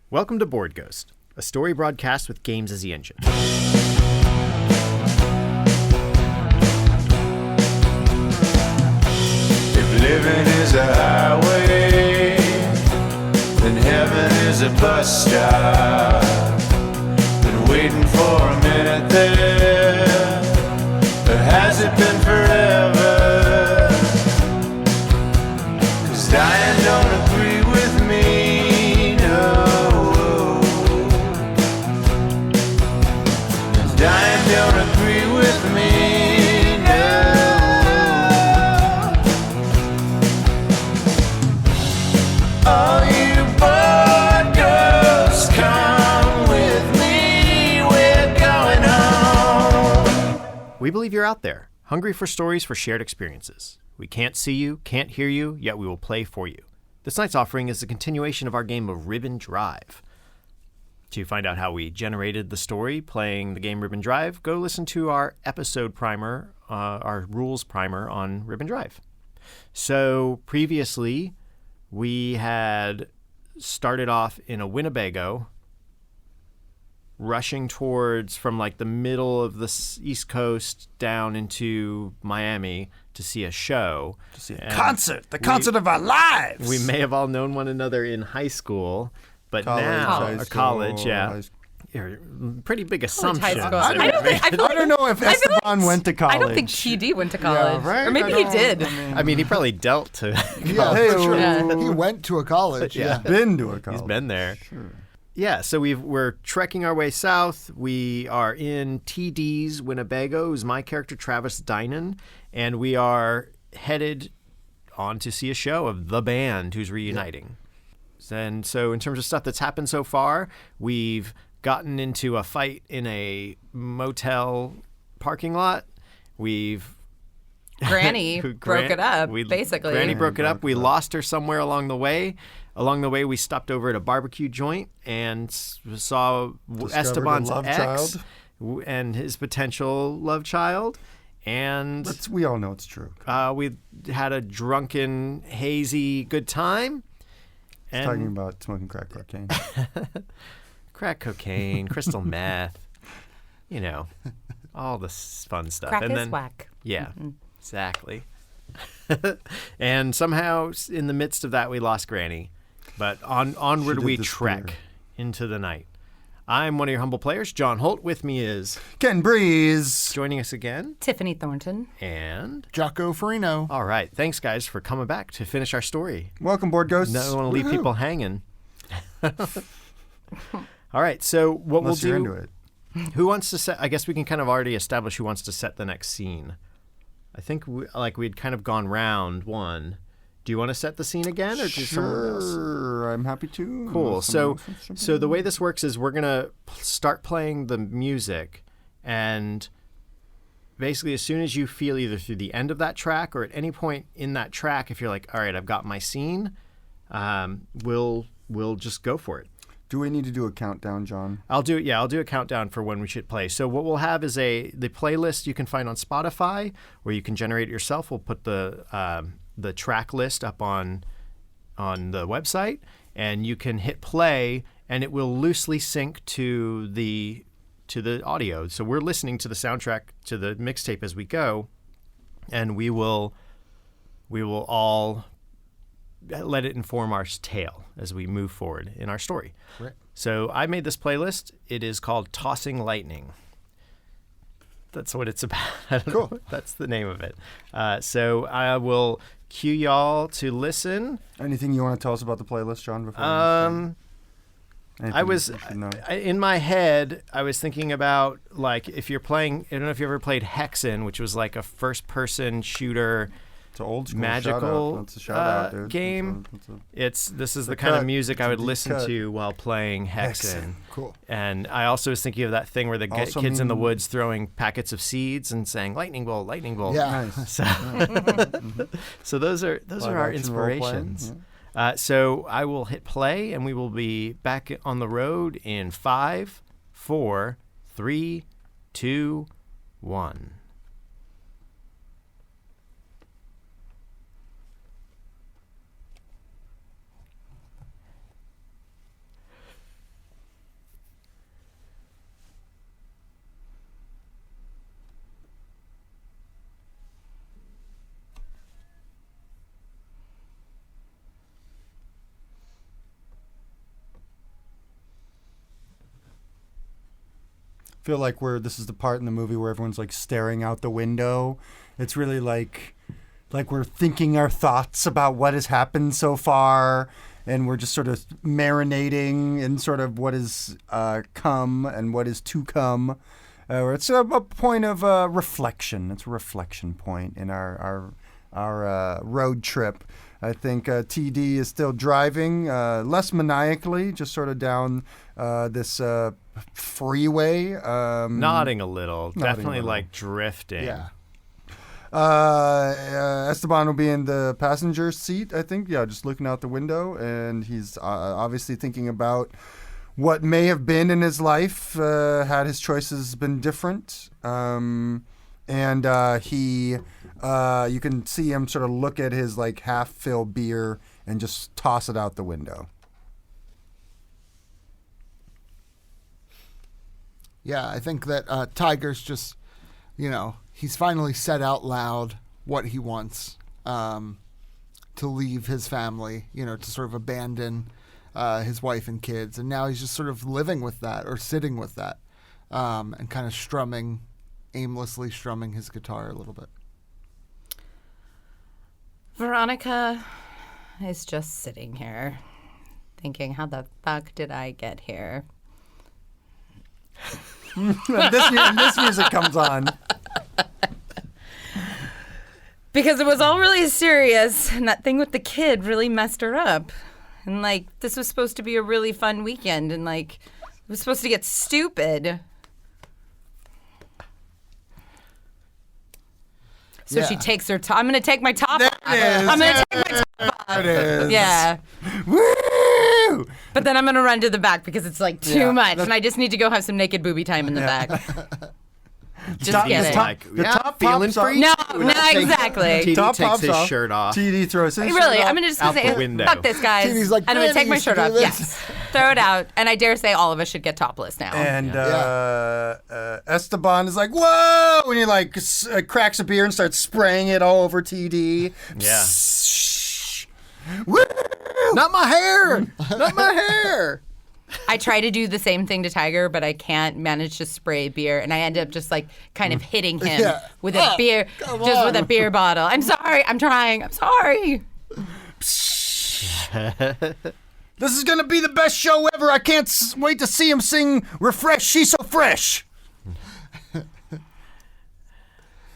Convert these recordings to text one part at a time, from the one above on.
Welcome to Board Ghost, a story broadcast with games as the engine. If living is a highway, then heaven is a bus stop. Been waiting for a minute there, or has it been forever? 'Cause dying don't agree with me, no. Dying don't agree with me, no. All you board ghosts, come with me, we're going home. We believe you're out there, hungry for stories for shared experiences. We can't see you, can't hear you, yet we will play for you. This night's offering is a continuation of our game of Ribbon Drive. To find out how we generated the story playing the game Ribbon Drive, go listen to our episode primer, our rules primer on Ribbon Drive. So previously, we had started off in a Winnebago, rushing towards from like the middle of the East Coast down into Miami to see a show. To see a concert, the concert of our lives. We may have all known one another in high school, but college, yeah. You're pretty big assumption. High school. I don't know if Esteban went to college. I don't think TD went to college. Yeah, right? Or maybe he did. I mean, he probably dealt to Yeah, for sure. Yeah. He went to a college. Yeah. Been to a college. He's been there. Sure. Yeah, so we're trekking our way south. We are in TD's Winnebago, who's my character, Travis Dinan, and we are headed on to see a show of the band who's reuniting. And so in terms of stuff that's happened so far, we've gotten into a fight in a motel parking lot. Granny broke it up, basically. Granny broke it up. We lost her somewhere along the way. Along the way, we stopped over at a barbecue joint and saw Esteban's ex and his potential love child. And We all know it's true. we had a drunken, hazy good time. He's talking about smoking crack cocaine. Crack cocaine, crystal meth, you know, all this fun stuff. Crack and is then, whack. Yeah, exactly. And somehow, in the midst of that, we lost Granny. But onward we trek into the night. I'm one of your humble players, John Holt. With me is Ken Breese. joining us again, Tiffany Thornton. and Jocko Farino. all right, thanks guys for coming back to finish our story. Welcome, Board Ghosts. No, I don't want to leave people hanging. All right, so what Unless we'll you're do. into it. Who wants to set? I guess we can kind of already establish who wants to set the next scene. I think we'd kind of gone round one. Do you want to set the scene again, or just someone else? Sure, I'm happy to. Cool. Someone So, else wants to so the way this works is we're gonna start playing the music, and basically, as soon as you feel either through the end of that track or at any point in that track, if you're like, all right, I've got my scene, we'll just go for it. Do we need to do a countdown, John? I'll do a countdown for when we should play. So what we'll have is the playlist you can find on Spotify, or you can generate it yourself. We'll put the track list up on the website, and you can hit play, and it will loosely sync to the audio. So we're listening to the soundtrack to the mixtape as we go, and we will all let it inform our tale as we move forward in our story. Right. So I made this playlist. It is called Tossing Lightning. That's what it's about. I don't know. That's the name of it. So I will cue y'all to listen. Anything you want to tell us about the playlist, John? Before In my head, I was thinking about, like, if you're playing, I don't know if you ever played Hexen, which was like a first-person shooter. It's an old school magical That's a shout-out, dude. game. That's This is the a kind of cut. music It's I a would deep listen cut. to while playing Hexen. Cool. And I also was thinking of that thing where the Also kids in the mean- woods throwing packets of seeds and saying lightning bolt, lightning bolt. Yeah. nice. So, so those are our Live-action role-playing, inspirations. So I will hit play, and we will be back on the road in 5, 4, 3, 2, 1. feel like this is the part in the movie where everyone's like staring out the window. It's really like we're thinking our thoughts about what has happened so far, and we're just sort of marinating in sort of what is come and what is to come. It's a point of reflection. It's a reflection point in our road trip. I think TD is still driving, less maniacally, just sort of down this freeway. Nodding a little. Definitely like drifting. Yeah. Esteban will be in the passenger seat, I think. Yeah, just looking out the window. And he's obviously thinking about what may have been in his life had his choices been different. You can see him sort of look at his like half-filled beer and just toss it out the window. Yeah, I think that Tiger's just, he's finally said out loud what he wants to leave his family, to sort of abandon his wife and kids. And now he's just sort of living with that or sitting with that and kind of aimlessly strumming his guitar a little bit. Veronica is just sitting here thinking, how the fuck did I get here? this music comes on. Because it was all really serious, and that thing with the kid really messed her up. And, this was supposed to be a really fun weekend, and, it was supposed to get stupid. So she takes her top. I'm going to take my top off. I'm going to take my top off. It is. Yeah. Woo! But then I'm going to run to the back because it's, too much, and I just need to go have some naked booby time in the back. Just get it. The top feeling pops free. No, exactly. TD Top takes pops his off. shirt off. TD throws his shirt Really, off. I'm going to just Out say, the window. fuck this, guys. TD's like, and I'm going to take my "Granny shirt off. used to do this." Yes. Throw it out. And I dare say all of us should get topless now. And Esteban is like, whoa! And he cracks a beer and starts spraying it all over TD. Yeah. Woo! Not my hair! Not my hair! I try to do the same thing to Tiger, but I can't manage to spray beer, and I end up just kind of hitting him with a beer, with a beer bottle. I'm sorry. I'm trying. I'm sorry. This is gonna be the best show ever. I can't wait to see him sing "Refresh." She's so fresh.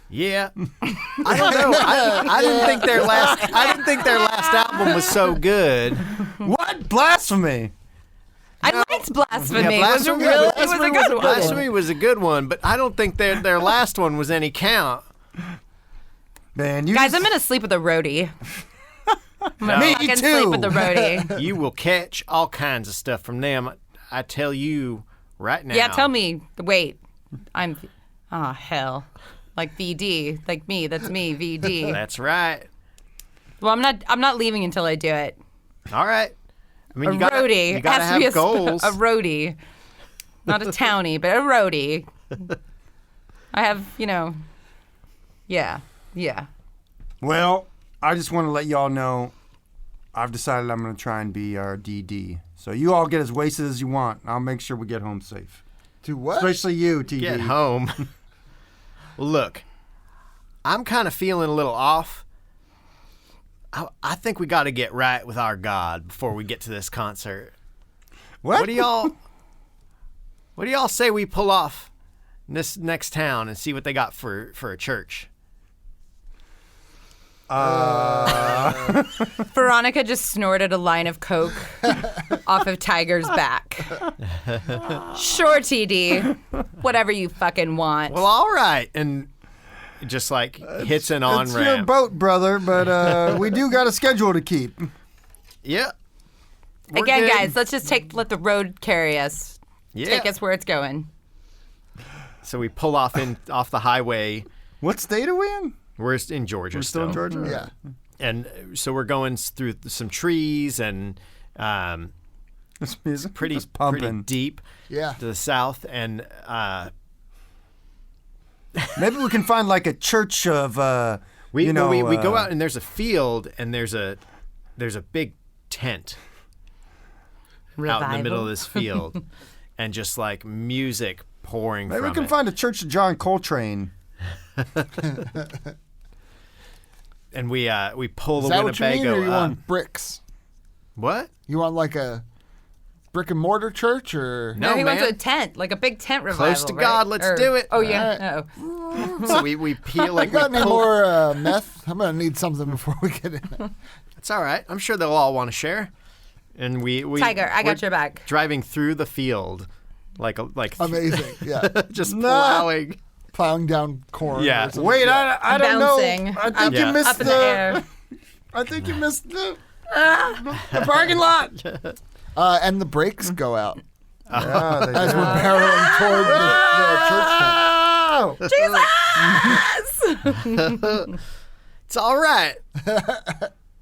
Yeah, I don't know. I didn't think their last album was so good. What blasphemy! I liked Blasphemy. Yeah, Was it really? It was a good one. Blasphemy was a good one, but I don't think their last one was any count. Man, Guys, I'm gonna sleep with a roadie. I'm gonna Me fucking too. sleep with the roadie. You will catch all kinds of stuff from them. I tell you right now. Yeah, tell me. Wait, oh hell, like VD, like me. That's me, VD. That's right. Well, I'm not leaving until I do it. All right. I mean, A roadie. You gotta has to be have goals. a roadie, not a townie, but a roadie. I have, yeah. Well, I just want to let y'all know I've decided I'm going to try and be our DD. So you all get as wasted as you want. I'll make sure we get home safe. To what? Especially you, TD. Get home. Well, look, I'm kind of feeling a little off. I think we got to get right with our God before we get to this concert. What? What do y'all say we pull off this next town and see what they got for a church? Veronica just snorted a line of coke off of Tiger's back. Sure, TD. Whatever you fucking want. Well, all right. And just hits an on It's your ramp. boat, brother, but we do got a schedule to keep. Yeah. We're Again, good. guys, let's just let the road carry us. Yeah. Take us where it's going. So we pull off off the highway. What state are we in? We're in Georgia. We're still in Georgia? Yeah. And so we're going through some trees and This music pretty is pumping. deep Yeah. to the south. And Maybe we can find a church of, we go out and there's a field and there's a big tent out in the middle of this field. And just music pouring Maybe from we can it. find a Church of John Coltrane. And we pull Is the that what you mean, Winnebago or you up. want bricks? What? You want like a brick and mortar church, or No, he wants man. a tent, like a big tent revival. Close to right? God, let's do it. Oh yeah. So we peel like You got we any pull. more meth? I'm gonna need something before we get in. It's all right. I'm sure they'll all want to share. And we Tiger, I got we're your back. Driving through the field, like Amazing, yeah. just Nah. plowing. Plowing down corn. Yeah. or something. Wait, I don't Bouncing know. I think Yeah. you missed Up in the air. I think you missed the parking lot. And the brakes go out Yeah, they as do. we're barreling toward the church tent. Oh! It's all right.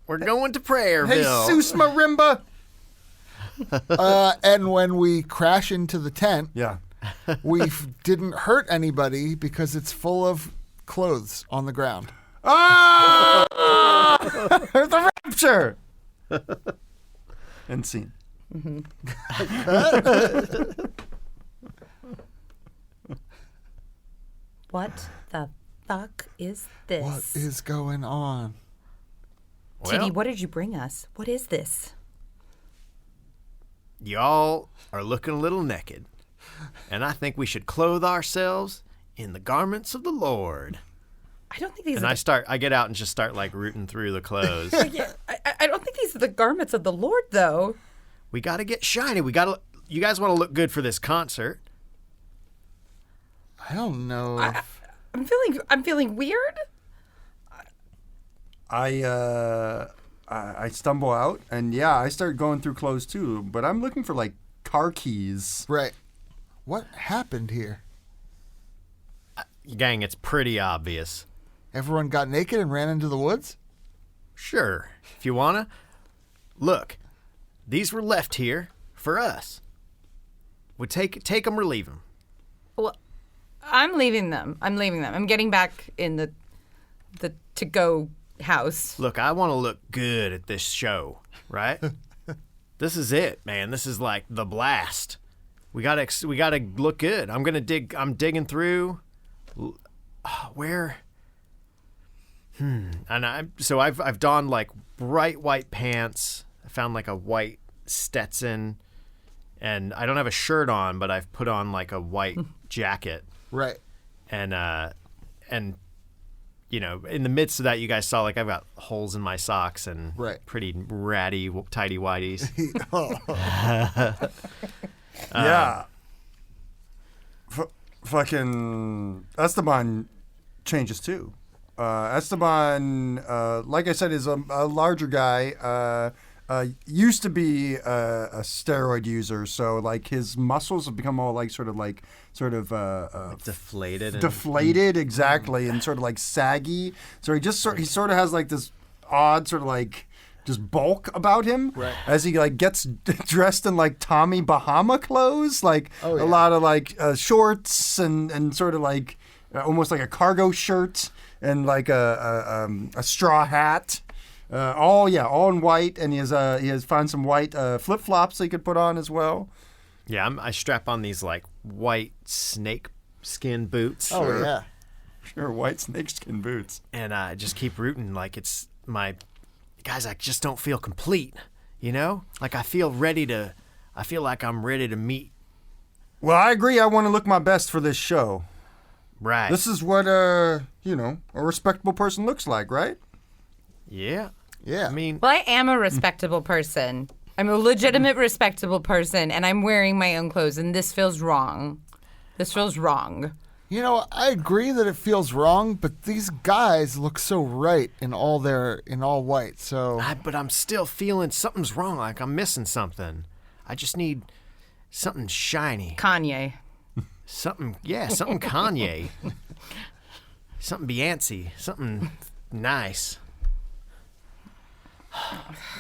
We're going to Prayerville. Jesus Marimba. And when we crash into the tent, Yeah. we didn't hurt anybody because it's full of clothes on the ground. Oh! The rapture. And scene. What the fuck is this? What is going on? Titty, what did you bring us? What is this? Y'all are looking a little naked, and I think we should clothe ourselves in the garments of the Lord. I don't think these And are I get out and just start like rooting through the clothes. I don't think these are the garments of the Lord, though. We got to get shiny. You guys want to look good for this concert. I don't know. I'm feeling weird. I stumble out and yeah, I start going through clothes too, but I'm looking for like car keys. Right. What happened here? Gang, it's pretty obvious. Everyone got naked and ran into the woods? Sure, if you want to. Look, these were left here for us. We'll take them or leave them. Well, I'm leaving them. I'm getting back in the to-go house. Look, I want to look good at this show, right? This is it, man. This is like the blast. We gotta look good. I'm digging through. Where? And I've donned like bright white pants. I found like a white Stetson, and I don't have a shirt on, but I've put on like a white jacket. Right. And you know, in the midst of that, you guys saw like I've got holes in my socks and Right. pretty ratty tighty whities. Yeah. Fucking Esteban changes too. Esteban, like I said, is a larger guy. Used to be a steroid user, so like his muscles have become all like sort of Deflated. deflated, exactly, and sort of like saggy. So he sort of has like this odd sort of like just bulk about him, Right. as he like gets dressed in like Tommy Bahama clothes, like Oh, yeah. a lot of like shorts and sort of like almost like a cargo shirt and like a straw hat. All in white, and he has found some white flip flops he could put on as well. Yeah, I strap on these like white snake skin boots. Oh, Sure. yeah. Sure, white snakeskin boots. And I just keep rooting like it's my guys. I just don't feel complete, you know. Like I feel like I'm ready to meet. Well, I agree. I want to look my best for this show. Right. This is what a respectable person looks like, right? Yeah. Yeah. I mean, Well, I am a respectable person. I'm a legitimate, respectable person, and I'm wearing my own clothes, and this feels wrong. This feels wrong. You know, I agree that it feels wrong, but these guys look so right in all white. So but I'm still feeling something's wrong. Like I'm missing something. I just need something shiny. Kanye. Something Kanye. Something Beyonce. Something nice.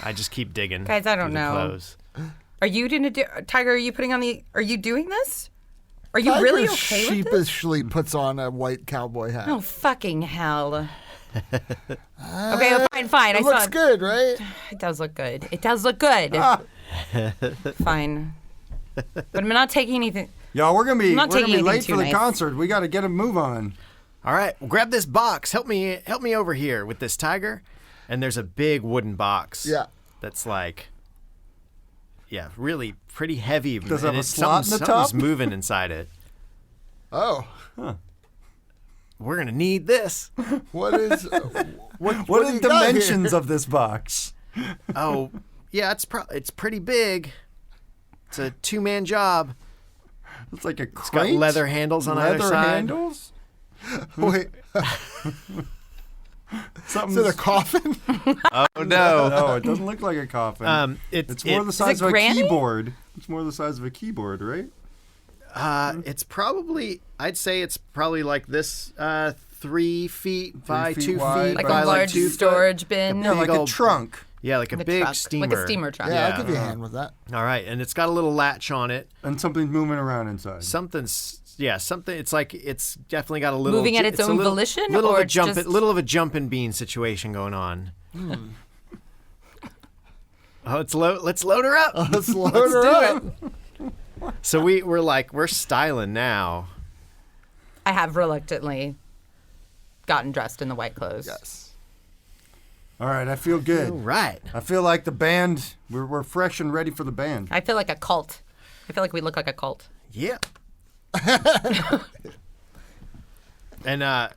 I just keep digging. Guys, I don't through the know. clothes. Are you gonna do, Tiger? Are you are you doing this? Are you Tiger really okay with this? sheepishly puts on a white cowboy hat. Oh fucking hell! Okay, fine. I It saw looks good, right? It does look good. It does look good. Fine, but I'm not taking anything. Y'all, we're gonna be not taking anything late too for the nice. concert. We got to get a move on. All right, well, grab this box. Help me over here with this tiger. And there's a big wooden box. Yeah. That's like, really pretty heavy. Does it and have a slot in the top? Something's moving inside it. Oh, We're gonna need this. what is? What What do are you the got here? dimensions of this box? Oh, yeah, it's pretty big. It's a 2-man job. It's like a It's got crate? leather handles on either Leather side. handles? Wait, Something's... is it a coffin? Oh no. No, it doesn't look like a coffin. It's more the size it of a granny? keyboard. It's more the size of a keyboard, right? It's probably, I'd say it's probably like this 3 feet by feet 2 feet wide Like by a large 2 foot. storage bin. Yeah, like a old- trunk. Yeah, like a The big truck. steamer. Like a steamer truck. Yeah, Yeah. I'll give you a hand with that. All right, and it's got a little latch on it. And something's moving around inside. Something's something. It's like it's definitely got a little Moving at its a own little, volition, little or of a it's jump, just- little of a jumping bean situation going on. Oh, let's load her up. Let's load her up. So we're styling now. I have reluctantly gotten dressed in the white clothes. Yes. All right, I feel All good. right. I feel like the band, we're fresh and ready for the band. I feel like a cult. I feel like we look like a cult. Yeah. And I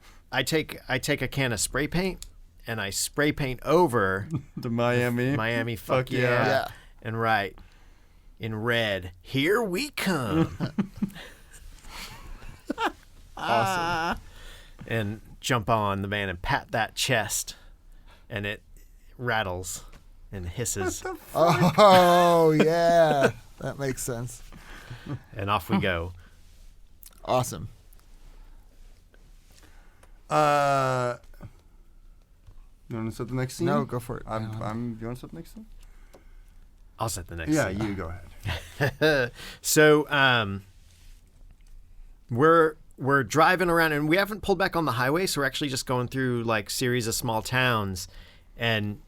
take a can of spray paint and I spray paint over The Miami. Miami fuck Fuck yeah. yeah. Yeah. And write in red, here we come. Awesome. And jump on the van and pat that chest and it rattles and hisses Oh yeah, that makes sense. and off we go. Awesome. You want to set the next scene? No, go for it. You want to set the next scene? I'll set the next Yeah, scene. you go ahead. So we're driving around and we haven't pulled back on the highway, so we're actually just going through like series of small towns, and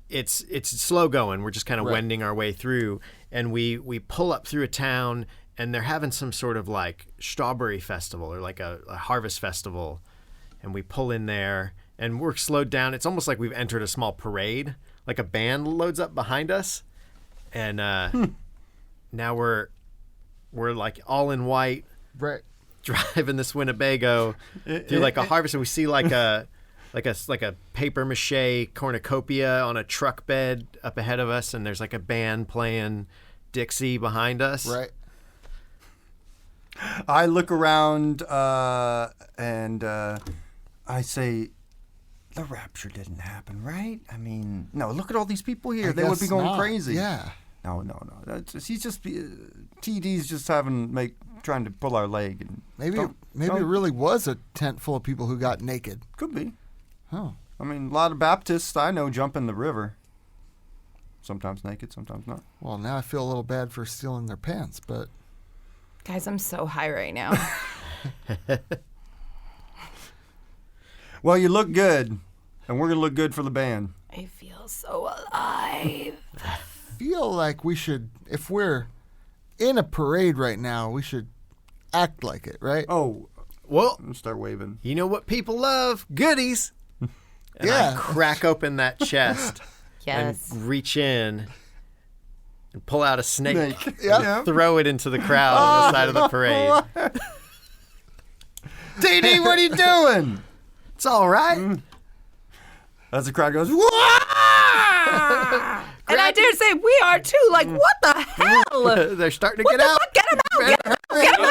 it's slow going. We're just kind of Right. wending our way through, and we pull up through a town and they're having some sort of like strawberry festival or like a harvest festival, and we pull in there and we're slowed down. It's almost like we've entered a small parade. Like a band loads up behind us, and now we're like all in white Right. driving this Winnebago through like a harvest, and we see like a paper mache cornucopia on a truck bed up ahead of us, and there's like a band playing Dixie behind us. Right. I look around and I say, the rapture didn't happen, right? I mean, no, look at all these people here. I They would be guess going not. crazy. Yeah. No. He's just, TD's just trying to pull our leg. And Maybe don't- it really was a tent full of people who got naked. Could be. Oh. I mean, a lot of Baptists I know jump in the river. Sometimes naked, sometimes not. Well, now I feel a little bad for stealing their pants, but Guys, I'm so high right now. Well, you look good, and we're going to look good for the band. I feel so alive. feel like we should, if we're in a parade right now, we should act like it, right? Oh, Well, I'll start waving. you know what people love? Goodies. And Yeah. I crack open that chest Yes. and reach in and pull out a snake. Yeah. Throw it into the crowd on the side of the parade. DD, what are you doing? It's all right. As the crowd goes, Wah! And I dare say we are too. Like, what the hell? They're starting to What get the out. fuck? Get him out! Get him out! Get him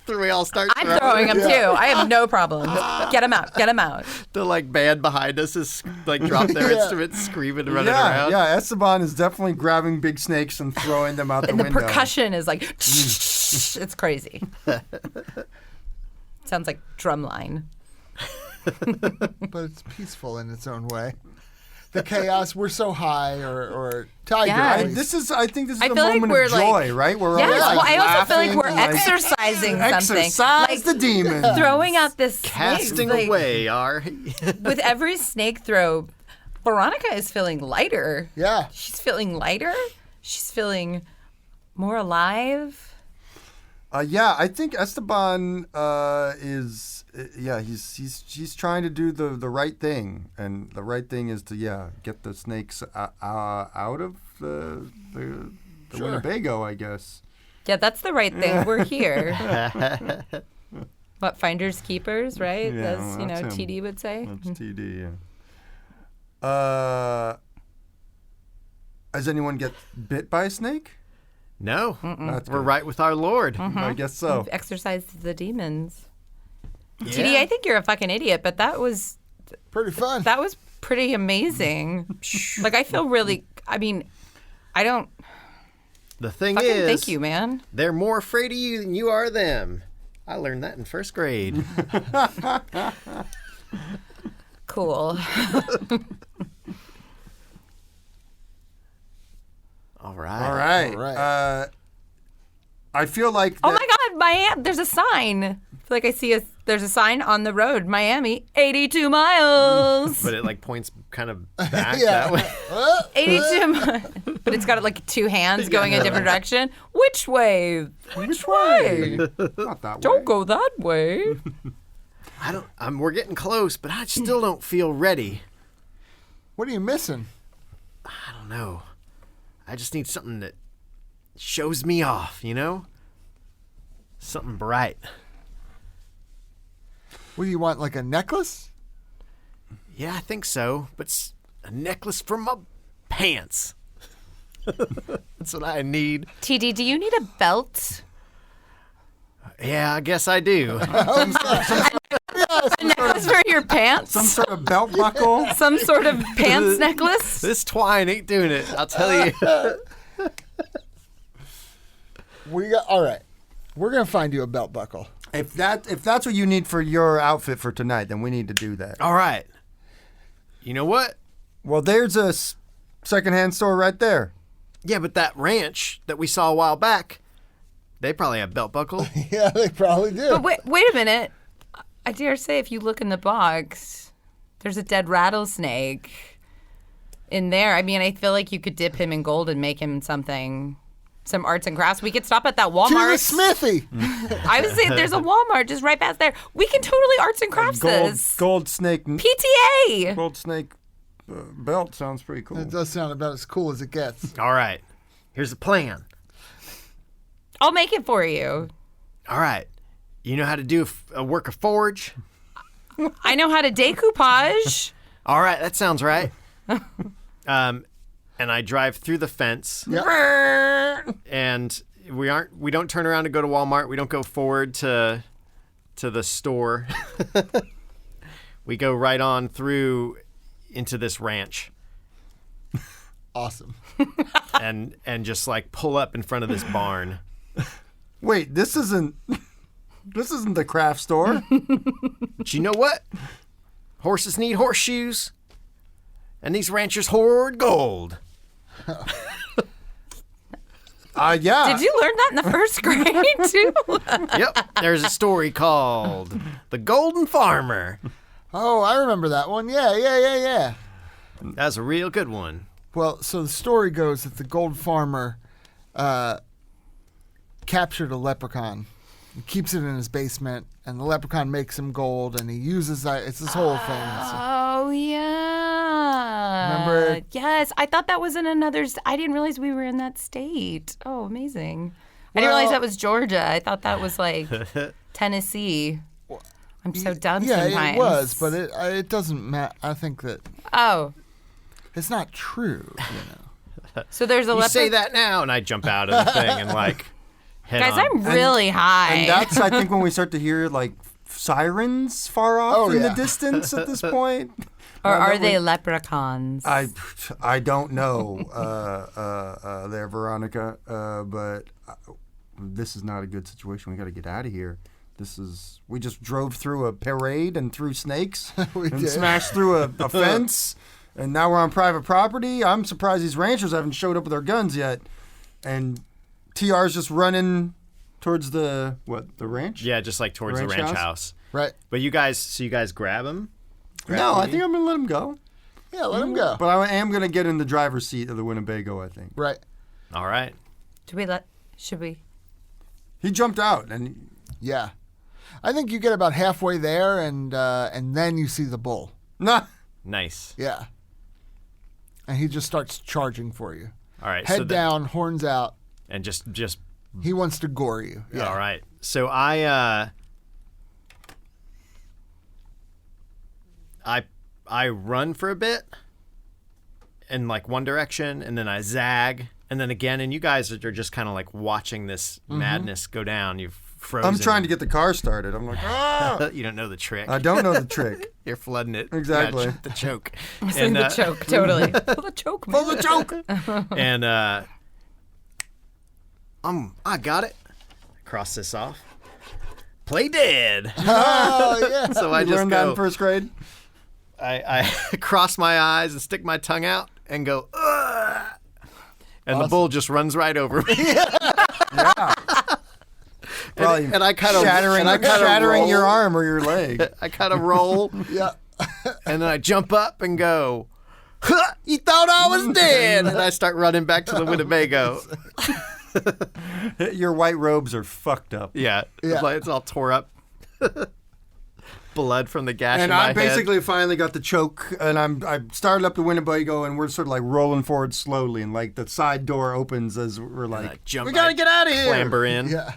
out! We all start I'm throwing him too. I have no problem. Get him out! Get him out! The like band behind us is like drop their Yeah. instruments, screaming and running Yeah, around. yeah. Esteban is definitely grabbing big snakes and throwing them out And the the window. percussion is like, it's crazy. Sounds like drumline. But it's peaceful in its own way. The chaos, we're so high, or Tiger. Yeah. at I least. think this is I a feel like moment we're of like- joy, right? We're Yes, all well, like I also feel like laughing, we're like, exercising something. exercise Like, the demon. throwing out this Casting snake, like, away our. with every snake throw, Veronica is feeling lighter. Yeah. She's feeling lighter. She's feeling more alive. Yeah, I think Esteban is. He's trying to do the right thing, and the right thing is to get the snakes out of the Winnebago, I guess. Yeah, that's the right thing. We're here. What, finders keepers, right? Yeah, As well, that's him. TD would say. That's TD. Yeah. Has anyone get bit by a snake? No, That's we're good. right with our Lord. I guess so. We've exorcised the demons. Yeah. TD, I think you're a fucking idiot, but that was Pretty fun. pretty amazing. Like, I feel really. I mean, I don't. The thing Fucking is, thank you, man. they're more afraid of you than you are them. I learned that in first grade. Cool. All right. All right. All right. I feel like. Oh my God, Miami! There's a sign. I feel like I see there's a sign on the road, Miami, 82 miles. But it like points kind of back Yeah. that way. 82 miles. But it's got like two hands going a different direction. Which way? Which way? Not that Don't way. go that way. We're getting close, but I still don't feel ready. What are you missing? I don't know. I just need something that shows me off, you know? Something bright. What do you want, like a necklace? Yeah, I think so. But a necklace for my pants. That's what I need. TD, do you need a belt? Yeah, I guess I do. A necklace for your pants? Some sort of belt buckle. Some sort of pants necklace? This twine ain't doing it, I'll tell you. All right. We're gonna find you a belt buckle. If that's what you need for your outfit for tonight, then we need to do that. All right. You know what? Well, there's a secondhand store right there. Yeah, but that ranch that we saw a while back, they probably have belt buckle. Yeah, they probably do. But wait a minute. I dare say if you look in the box, there's a dead rattlesnake in there. I mean, I feel like you could dip him in gold and make him some arts and crafts. We could stop at that To Walmart. the smithy. I was saying there's a Walmart just right past there. We can totally arts and crafts this. Gold snake. PTA. Gold snake belt sounds pretty cool. It does sound about as cool as it gets. All right. Here's the plan. I'll make it for you. All right. You know how to do a work of forge? I know how to decoupage. All right, that sounds right. And I drive through the fence. And we don't turn around to go to Walmart. We don't go forward to the store. We go right on through into this ranch Awesome. and just like pull up in front of this barn. Wait, this isn't the craft store. But you know what? Horses need horseshoes, and these ranchers hoard gold. Yeah. Did you learn that in the first grade too? Yep, there's a story called The Golden Farmer. Oh, I remember that one. Yeah. That's a real good one. Well, so the story goes that the gold farmer captured a leprechaun. He keeps it in his basement, and the leprechaun makes him gold, and he uses that. It's this whole thing. Oh, yeah. Remember? Yes. I thought that was in another. I didn't realize we were in that state. Oh, amazing. I didn't realize that was Georgia. I thought that was like Tennessee. I'm so dumb Yeah, sometimes. it was, but it doesn't matter. I think that Oh. it's not true. So there's a You leopard. say that now, and I jump out of the thing and like head Guys, on. I'm really high. And that's, I think, when we start to hear like sirens far off in the distance at this point. or Now are that they leprechauns? I don't know, there, Veronica, but this is not a good situation. We got to get out of here. We just drove through a parade and through snakes and smashed through a fence, and now we're on private property. I'm surprised these ranchers haven't showed up with their guns yet. And TR's just running towards the ranch? Yeah, just like towards the ranch house. Right. But you guys grab him? No, I think I'm going to let him go. Yeah, let him go. But I am going to get in the driver's seat of the Winnebago, I think. Right. All right. Do we let Should we? He jumped out, and Yeah. I think you get about halfway there, and then you see the bull. nah. Nice. Yeah. And he just starts charging for you. All right. Head down, horns out. And just He wants to gore you. Yeah. all right. So I run for a bit in like one direction, and then I zag, and then again, and you guys are just kind of like watching this madness go down. You've frozen. I'm trying to get the car started. I'm like, ah! You don't know the trick. I don't know the trick. You're flooding it. Exactly. The choke. And the choke, totally. Pull the choke, man. Pull the choke. And I got it. Cross this off. Play dead. Oh, yeah. So I You just learned that in go. first grade? I cross my eyes and stick my tongue out and go. Ugh! And the bull just runs right over me. Probably and I kind of shattering your arm or your leg. I kind of roll. Yeah. And then I jump up and go. Huh, you thought I was dead. And I start running back to the Winnebago. Your white robes are fucked up. Yeah. Yeah. It's all tore up. Blood from the gash in And my I head. basically finally got the choke, and I started up the Winnebago, and we're sort of like rolling forward slowly, and like the side door opens as we're I like, jump, we gotta I get out of here. Clamber in. Yeah.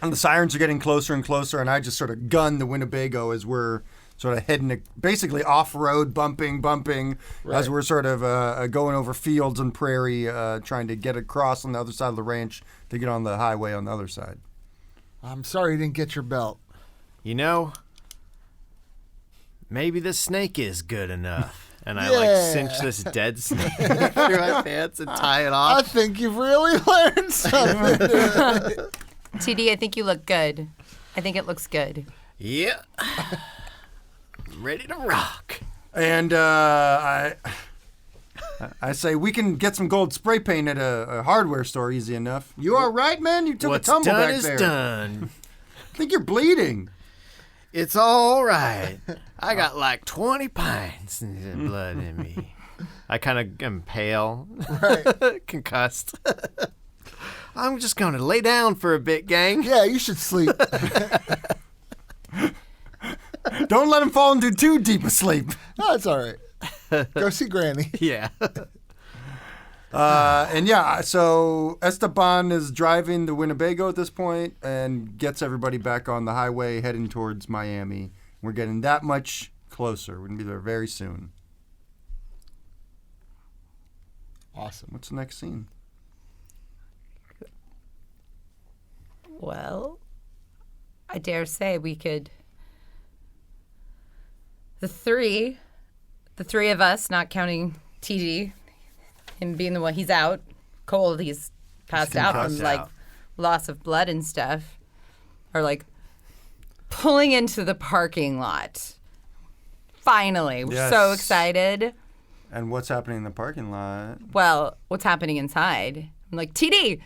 And the sirens are getting closer and closer, and I just sort of gun the Winnebago as we're sort of heading basically off-road, bumping, as we're sort of going over fields and prairie, trying to get across on the other side of the ranch to get on the highway on the other side. I'm sorry you didn't get your belt. You know, maybe the snake is good enough. And I like cinch this dead snake through my pants and tie it I off. think you've really learned something. TD, I think you look good. I think it looks good. Yeah. Ready to rock. And I say we can get some gold spray paint at a hardware store easy enough. You all right, man? You took What's a tumble done back is there. done. I think you're bleeding. It's all right. I got like 20 pints of blood in me. I kind of am pale, concussed. I'm just going to lay down for a bit, gang. Yeah, you should sleep. Don't let him fall into too deep a sleep. No, it's all right. Go see Granny. Yeah. And yeah, so Esteban is driving the Winnebago at this point and gets everybody back on the highway heading towards Miami. We're getting that much closer. We're going to be there very soon. Awesome. What's the next scene? Well, I dare say we could. The three of us, not counting TD, him being the one, he's out cold, he's passed out from like loss of blood and stuff, are like pulling into the parking lot. Finally, we're so Yes. excited. And what's happening in the parking lot? Well, what's happening inside? I'm like, TD!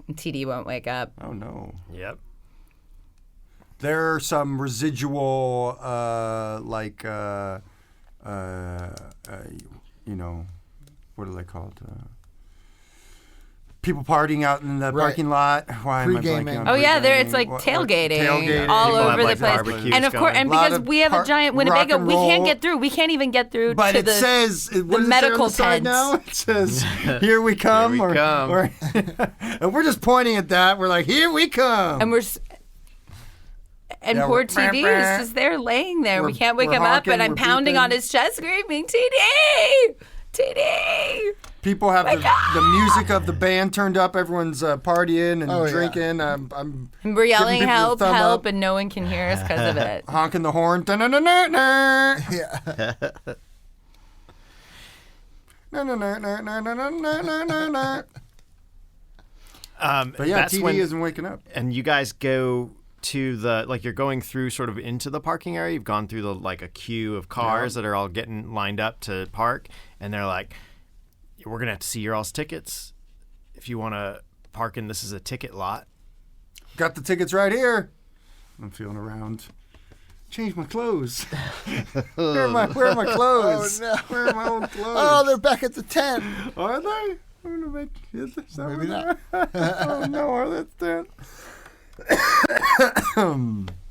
And TD won't wake up. Oh, no. Yep. There are some residual, you know, what are they called? People partying out in the parking lot. Why am I Pre-gaming. blanking on Oh yeah, there it's pre-gaming? like What- tailgating all People have, over like, the place, barbecues and of course, going. and Lot because of we have a giant rock Winnebago, and we can't roll. get through. We can't even get through But to it the says what does it say on medical the side tent. now? It says, "Here we come," Here we come. or and we're just pointing at that. We're like, "Here we come." and Yeah, poor we're- TD is just there laying there. We We're- can't wake we're him up, honking, and I'm we're pounding beeping. on his chest, screaming, TD. People have the music of the band turned up. Everyone's partying and Oh, yeah. drinking. I'm And we're yelling, people the help, thumb help, up. and no one can hear us because of it. honking the horn. Da-na-na-na-na. Yeah. Na-na-na-na-na-na-na-na-na. But yeah, that's TD when, isn't waking up. and you guys go to the, like, you're going through sort of into the parking area. You've gone through a queue of cars that are all getting lined up to park, and they're like, we're going to have to see your all's tickets if you want to park in. This is a ticket lot. Got the tickets right here. I'm feeling around. Change my clothes. where are my clothes? Oh, no. Where are my old clothes? Oh, they're back at the tent. Are they? I'm gonna make is this Maybe not. Oh no, that's that.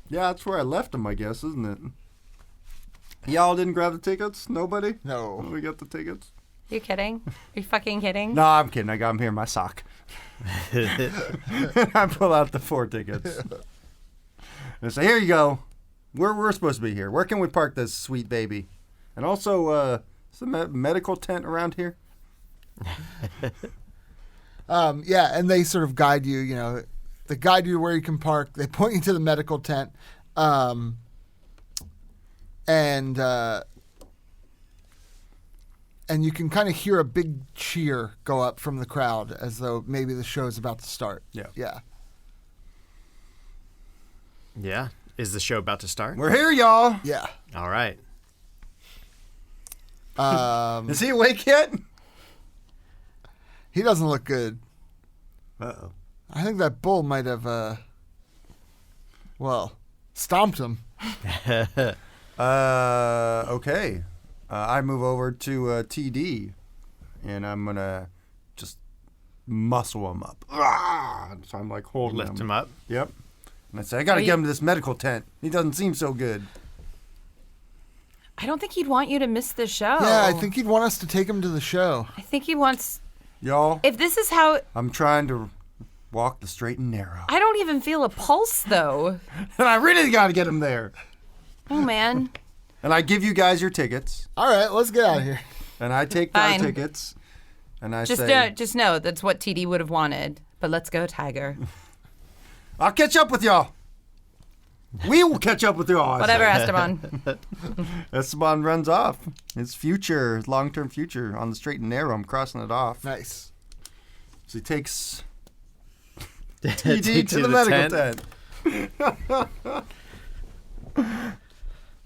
Yeah, that's where I left them, I guess, isn't it? Y'all didn't grab the tickets? Nobody? No. We got the tickets? You kidding? Are you fucking kidding? No, I'm kidding. I got them here in my sock. I pull out the 4 tickets. And say, here you go. We're supposed to be here. Where can we park this sweet baby? And also, is the medical tent around here? Yeah, and they sort of guide you, you know, they guide you where you can park. They point you to the medical tent. And you can kind of hear a big cheer go up from the crowd as though maybe the show is about to start. Yeah. Yeah. Yeah. Is the show about to start? We're here, y'all. Yeah. All right. Is he awake yet? He doesn't look good. Uh-oh. I think that bull might have, stomped him. Okay. I move over to TD, and I'm going to just muscle him up. So I'm like holding Lift him up. Yep. And I say, I got to get him to this medical tent. He doesn't seem so good. I don't think he'd want you to miss the show. Yeah, I think he'd want us to take him to the show. I think he wants. Y'all, If this is how. I'm trying to walk the straight and narrow. I don't even feel a pulse, though. And I really got to get him there. Oh, man. And I give you guys your tickets. All right, let's get out of here. And I take our Fine. tickets. And I Just say, know that's what TD would have wanted. But let's go, Tiger. I'll catch up with y'all. We will catch up with y'all. I Whatever, say. Esteban. Esteban runs off. His future, his long-term future on the straight and narrow. I'm crossing it off. Nice. So he takes TD to the medical tent.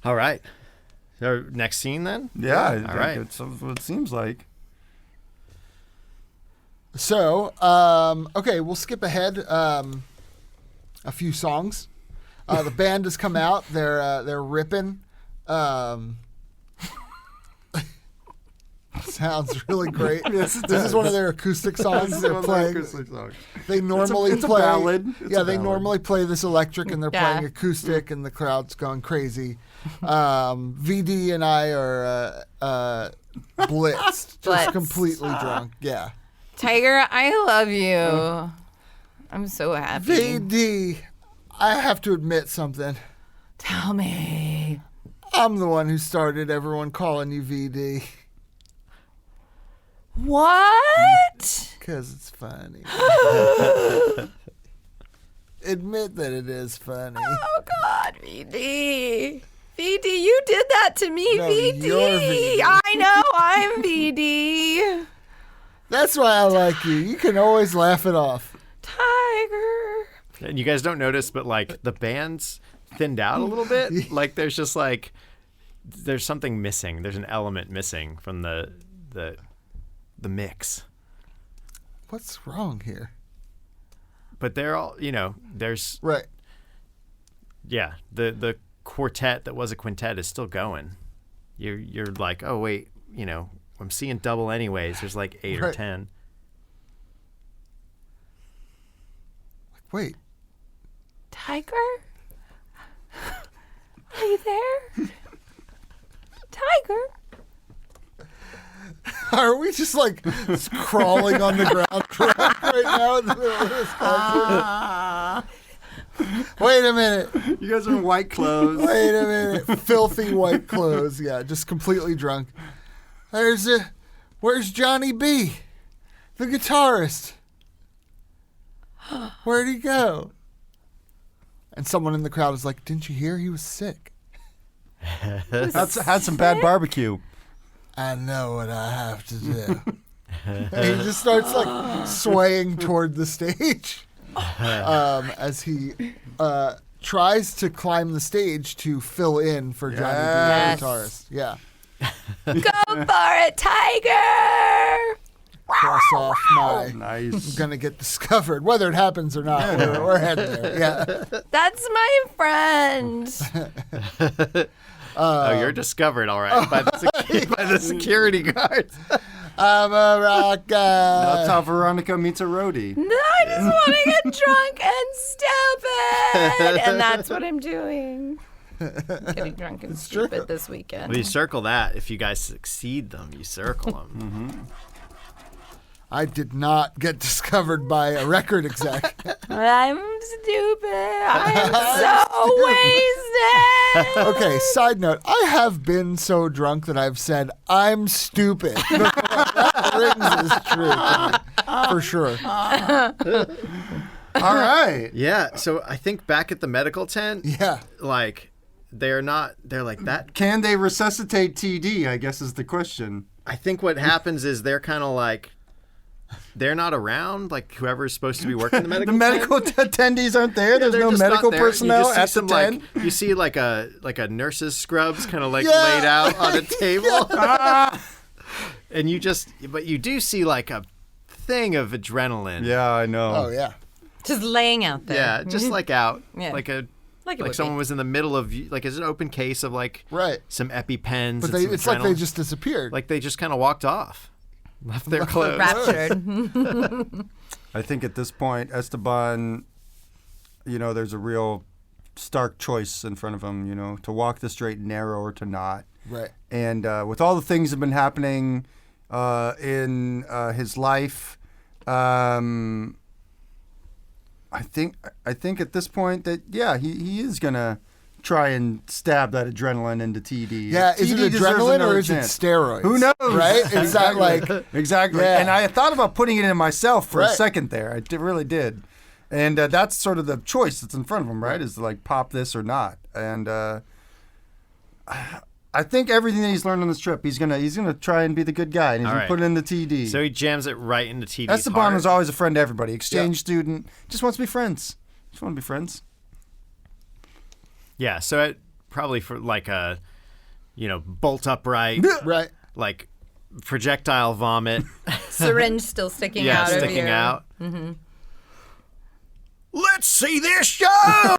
All right. So next scene then? Yeah. All right. It's what it seems like. So, okay, we'll skip ahead a few songs. The band has come out. They're ripping. Sounds really great. Yes, it This does. is one of their acoustic songs they're playing. They normally it's a play. ballad. It's Yeah, a they ballad. normally play this electric, and they're Yeah. playing acoustic, and the crowd's going crazy. VD and I are blitzed, just Blitzed. completely drunk. Yeah. Tiger, I love you. I'm so happy. VD, I have to admit something. Tell me. I'm the one who started everyone calling you VD. What? Because it's funny. Admit that it is funny. Oh, God, VD. VD, you did that to me, No, VD. you're VD. I know, I'm VD. That's why I like you. You can always laugh it off. Tiger. And you guys don't notice, but like the band's thinned out a little bit. Like there's just like there's something missing. There's an element missing from the mix. What's wrong here? But they're all, there's Right. the quartet that was a quintet is still going. You're like, oh wait, I'm seeing double anyways. There's like 8 or Right. 10. Wait. Tiger? Are you there? Tiger? Are we just like crawling on the ground right now in the middle of this concert? Wait a minute. You guys are in white clothes. Wait a minute. Filthy white clothes. Yeah, just completely drunk. Where's Johnny B, the guitarist? Where'd he go? And someone in the crowd is like, didn't you hear he was sick? Had some bad barbecue. I know what I have to do. And he just starts like swaying toward the stage as he tries to climb the stage to fill in for Johnny Yes. B, the guitarist. Yeah. Go for it, Tiger! Cross off my. Nice. I'm gonna get discovered, whether it happens or not. We're heading there. Yeah. That's my friend. Oh, you're discovered, all right, by the security guards. I'm a rock guy. That's how Veronica meets a roadie. I just want to get drunk and stupid, and that's what I'm doing. Getting drunk and stupid this weekend. Well, you circle that. If you guys succeed them, you circle them. I did not get discovered by a record exec. I'm stupid. I'm so wasted. Okay, side note. I have been so drunk that I've said, I'm stupid. That rings as true to me, for sure. All right. Yeah. So I think back at the medical tent, Yeah. like they're like that. Can they resuscitate TD, I guess is the question. I think what happens is they're kind of like, they're not around, like whoever's supposed to be working the medical The medical attendees aren't there. There's they're no just not medical there. You personnel just see at the some, tent. you see like a nurse's scrubs kind of like Yeah. laid out on a table. And you do see like a thing of adrenaline. Yeah, I know. Oh, yeah. Just laying out there. Yeah, just like out. Yeah. Like it would someone be. was in the middle of, like, it's an open case of like Right. some EpiPens. But and some it's like they adrenaline. just disappeared. Like they just kind of walked off. Left their clothes. Raptured. I think at this point, Esteban, there's a real stark choice in front of him, to walk the straight and narrow or to not. Right. And with all the things that have been happening in his life, I think at this point that, he is going to try and stab that adrenaline into TD. Yeah, is TD it deserves adrenaline another or is it chance. steroids? Who knows? Right? Is that like... Exactly. Yeah. And I thought about putting it in myself for a Right. second there. Really did. And that's sort of the choice that's in front of him, right? Is to like pop this or not. And I think everything that he's learned on this trip, he's gonna try and be the good guy, and he's All gonna right. put it in the TD. So he jams it right into TD's Esteban heart. was always a friend to everybody. Exchange student, just wants to be friends. Just want to be friends. Yeah, so it probably for like a, bolt upright, Right. like projectile vomit. Syringe still sticking Yeah, out of sticking your... out. Mm-hmm. Let's see this show!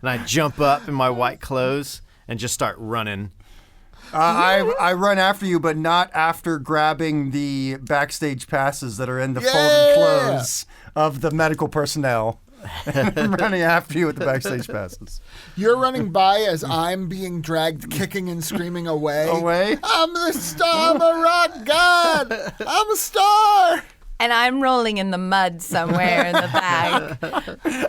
And I jump up in my white clothes and just start running. I run after you, but not after grabbing the backstage passes that are in the Yeah! folded clothes of the medical personnel. I'm running after you with the backstage passes. You're running by as I'm being dragged kicking and screaming away. Away? I'm the star. I'm a rock god. I'm a star. And I'm rolling in the mud somewhere in the back.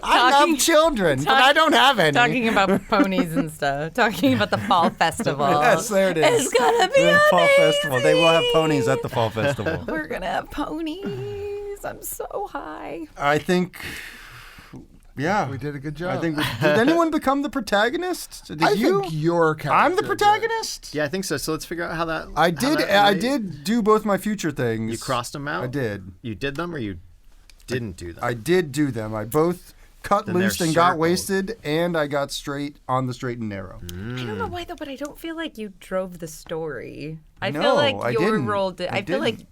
I love children, but I don't have any. Talking about ponies and stuff. Talking about the fall festival. Yes, there it is. It's gonna be The fall amazing. festival. They will have ponies at the fall festival. We're gonna have ponies. I'm so high. I think, yeah. We did a good job. I think. Did anyone become the protagonist? Did I you? think your character I'm the did. protagonist. Yeah, I think so. So let's figure out how that. I how did. that I relates. did do both my future things. You crossed them out. I did. You did them, or you didn't do them. I did do them. I both cut Then loose they're and got circled. wasted, and I got straight on the straight and narrow. I don't know why though, but I don't feel like you drove the story. I No, feel like I your didn't. role did. I I feel like didn't.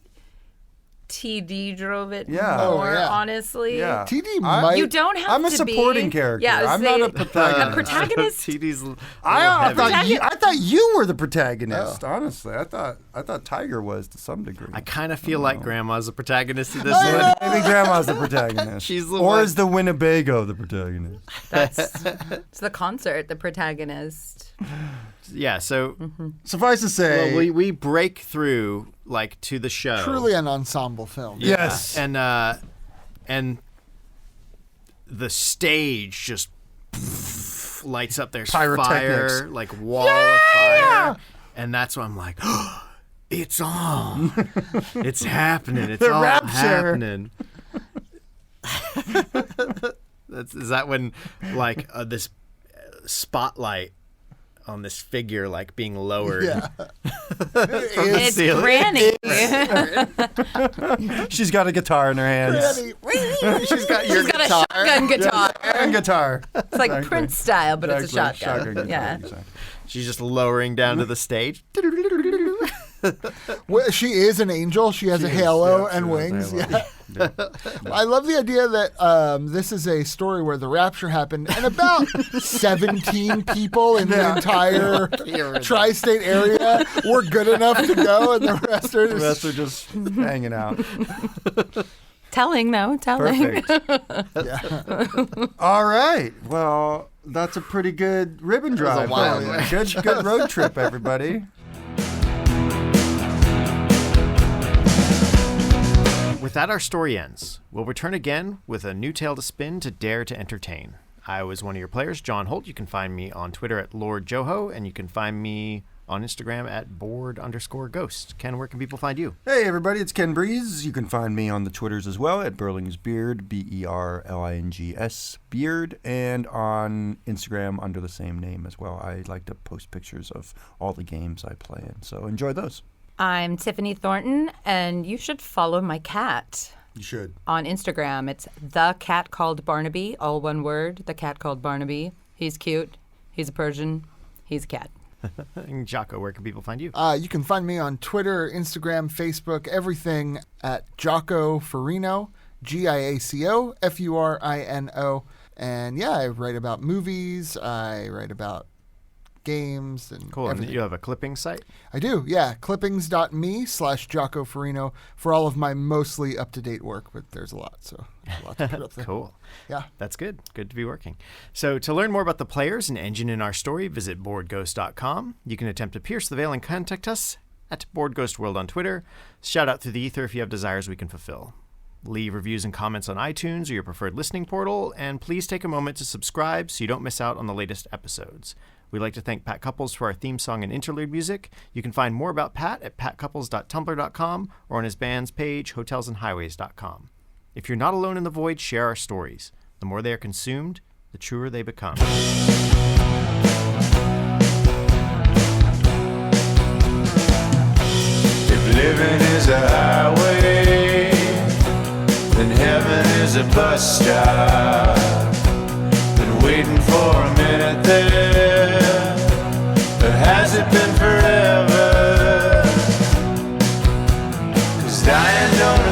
TD drove it Yeah. Oh, more, yeah. honestly. Yeah. TD I- might. You don't have I'm a to supporting be, character. Yeah, I was I'm not a saying, protagonist. A protagonist. TD's. I thought heavy. I thought you were the protagonist. Honestly, I thought Tiger was to some degree. I kind of feel like Grandma's the protagonist of this I one. know. Maybe Grandma's the protagonist. She's the or one. is the Winnebago the protagonist? That's it's the concert, the protagonist. Yeah. So, Suffice to say, well, we break through like to the show. Truly an ensemble film. Yeah. Yes. And the stage just lights up. There's Pyrotechnics. fire, like wall of fire, and that's when I'm like, oh, it's on. It's happening. It's The all rapture. happening. Is that when like this spotlight on this figure like being lowered? Yeah. It's ceiling. Granny. she's got a guitar in her hands. She's got your She's got a guitar. shotgun guitar. And guitar. It's like Prince style, but it's a Exactly. shotgun. guitar, Yeah. exactly. She's just lowering down to the stage. Well, she is an angel. She has a halo is, and she has a wings. halo. Yeah. I love the idea that this is a story where the rapture happened and about 17 people in the entire tri-state area were good enough to go, and the rest are just hanging out. Telling, though. Telling. Perfect. All right. Well, that's a pretty good ribbon drive. wild Good road trip, everybody. With that, our story ends. We'll return again with a new tale to spin to dare to entertain. I was one of your players, John Holt. You can find me on Twitter at Lord Joho, and you can find me on Instagram at board_ghost. Ken, where can people find you? Hey, everybody, it's Ken Breese. You can find me on the Twitters as well at Berlingsbeard, Berlings, Beard, and on Instagram under the same name as well. I like to post pictures of all the games I play in, so enjoy those. I'm Tiffany Thornton, and you should follow my cat. You should. On Instagram, it's The Cat Called Barnaby, all one word, The Cat Called Barnaby. He's cute. He's a Persian. He's a cat. And Jocko, where can people find you? You can find me on Twitter, Instagram, Facebook, everything at Jocko Furino, Giaco Furino. And yeah, I write about movies. I write about games and Cool. everything. And you have a clipping site? I do, yeah. Clippings.me/Jocko Furino for all of my mostly up-to-date work, but there's a lot, so there's a lot to put up there. Cool. Yeah. That's good. Good to be working. So to learn more about the players and engine in our story, visit boardghost.com. You can attempt to pierce the veil and contact us at BoardGhostWorld on Twitter. Shout out through the ether if you have desires we can fulfill. Leave reviews and comments on iTunes or your preferred listening portal, and please take a moment to subscribe so you don't miss out on the latest episodes. We'd like to thank Pat Couples for our theme song and interlude music. You can find more about Pat at patcouples.tumblr.com or on his band's page, hotelsandhighways.com. If you're not alone in the void, share our stories. The more they are consumed, the truer they become. If living is a highway, then heaven is a bus stop. Been waiting for a minute there, but has it been forever? 'Cause dying don't